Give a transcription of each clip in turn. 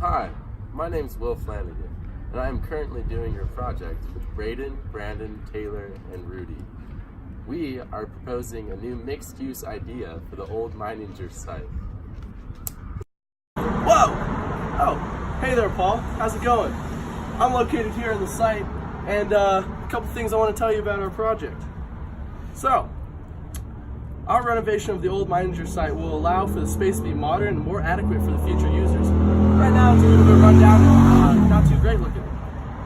Hi, my name's Will Flanagan, and I am currently doing your project with Braden, Brandon, Taylor, and Rudy. We are proposing a new mixed-use idea for the old Meininger site. Whoa! Oh, hey there, Paul. How's it going? I'm located here on the site, and a couple things I want to tell you about our project. So, our renovation of the old Meininger site will allow for the space to be modern and more adequate for the future users. Right now, it's a little bit run down and not too great looking.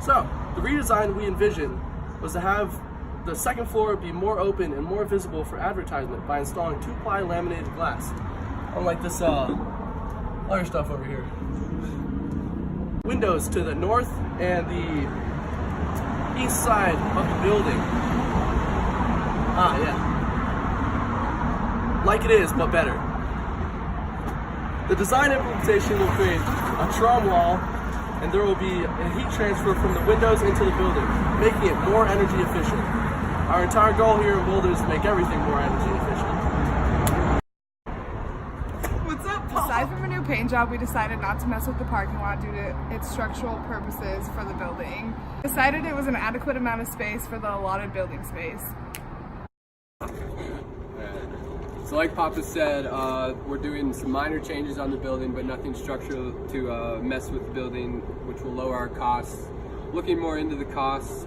So, the redesign we envisioned was to have the second floor be more open and more visible for advertisement by installing 2-ply laminated glass, unlike this other stuff over here. Windows to the north and the east side of the building. Yeah. Like it is, but better. The design implementation will create a trom wall, and there will be a heat transfer from the windows into the building, making it more energy efficient. Our entire goal here in Boulder is to make everything more energy efficient. What's up, Paul? Aside from a new paint job, we decided not to mess with the parking lot due to its structural purposes for the building. We decided it was an adequate amount of space for the allotted building space. So like Papa said, we're doing some minor changes on the building, but nothing structural to mess with the building, which will lower our costs. Looking more into the costs,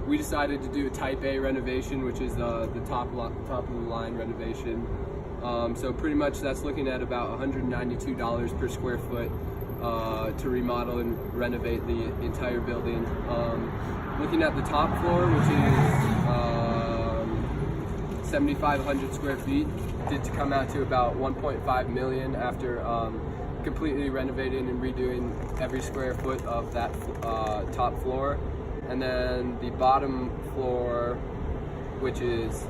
we decided to do a Type A renovation, which is the top of the line renovation. So pretty much that's looking at about $192 per square foot to remodel and renovate the entire building. Looking at the top floor, which is 7,500 square feet, did to come out to about 1.5 million after completely renovating and redoing every square foot of that top floor. And then the bottom floor, which is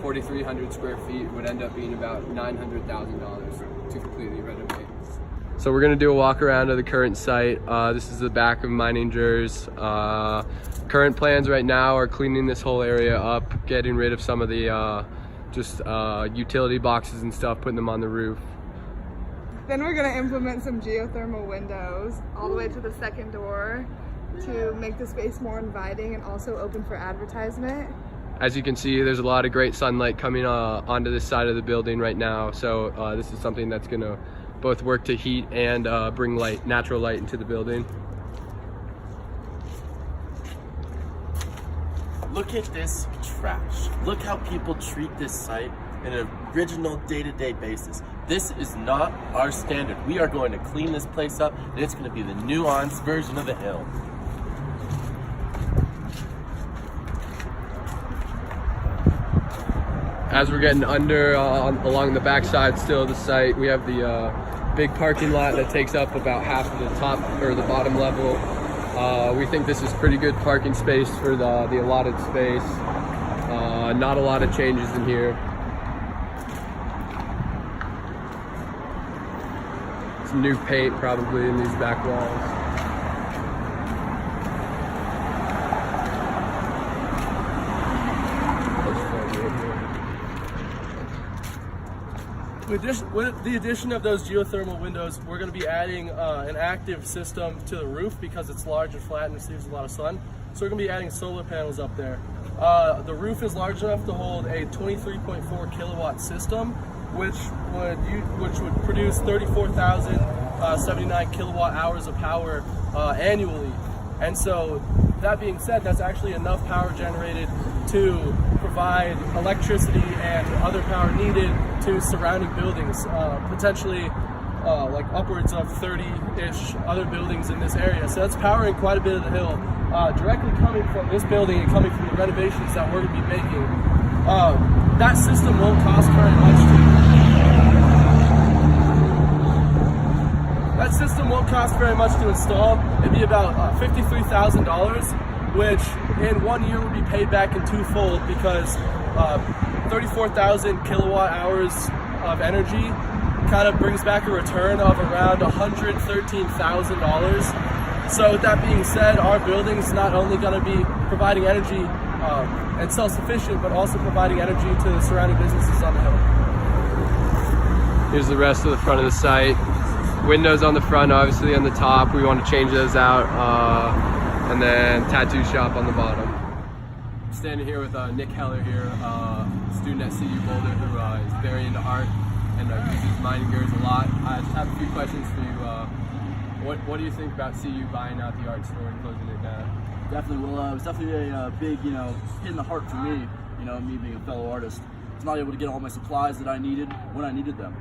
4,300 square feet, would end up being about $900,000 to completely renovate. So we're gonna do a walk around of the current site. This is the back of Meininger's. Current plans right now are cleaning this whole area up, getting rid of some of the utility boxes and stuff, putting them on the roof. Then we're going to implement some geothermal windows all the way to the second door to make the space more inviting and also open for advertisement. As you can see, there's a lot of great sunlight coming onto this side of the building right now, so this is something that's going to both work to heat and bring natural light into the building. Look at this trash. Look how people treat this site in an original day-to-day basis. This is not our standard. We are going to clean this place up, and it's going to be the nuanced version of the hill. As we're getting under along the backside still of the site, we have the big parking lot that takes up about half of the top or the bottom level. We think this is pretty good parking space for the allotted space. Not a lot of changes in here. Some new paint probably in these back walls. With the addition of those geothermal windows, we're going to be adding an active system to the roof because it's large and flat and receives a lot of sun. So we're going to be adding solar panels up there. The roof is large enough to hold a 23.4 kilowatt system, which would produce 34,079 kilowatt hours of power annually. And so, that being said, that's actually enough power generated to provide electricity and other power needed to surrounding buildings, potentially like upwards of 30-ish other buildings in this area. So that's powering quite a bit of the hill, directly coming from this building and coming from the renovations that we're going to be making. That system won't cost very much to install. It'd be about $53,000, which in 1 year would be paid back in twofold because 34,000 kilowatt hours of energy kind of brings back a return of around $113,000. So with that being said, our building's not only going to be providing energy and self-sufficient, but also providing energy to the surrounding businesses on the hill. Here's the rest of the front of the site. windows on the front, obviously on the top. We want to change those out, and then tattoo shop on the bottom. Standing here with Nick Heller here, student at CU Boulder who is very into art and uses mining gears a lot. I just have a few questions for you. What do you think about CU buying out the art store and closing it down? Definitely. Well, it was definitely a big, hit in the heart for me. Me being a fellow artist, I was not able to get all my supplies that I needed when I needed them,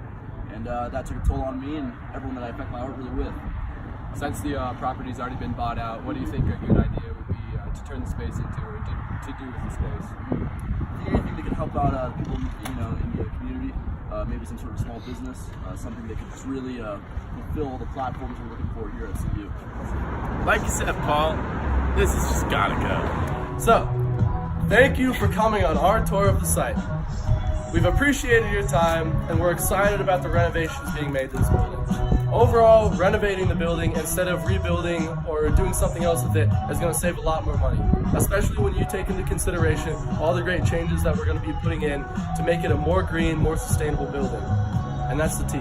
and that took a toll on me and everyone that I affect my art really with. Since the property's already been bought out, what do you think a good idea would be to turn the space into, or to do with the space? I think anything that could help out people, in the community, maybe some sort of small business, something that could just really fulfill the platforms we're looking for here at CU. Like you said, Paul, this has just gotta go. So, thank you for coming on our tour of the site. We've appreciated your time, and we're excited about the renovations being made to this building. Overall, renovating the building instead of rebuilding or doing something else with it is going to save a lot more money, especially when you take into consideration all the great changes that we're going to be putting in to make it a more green, more sustainable building. And that's the T.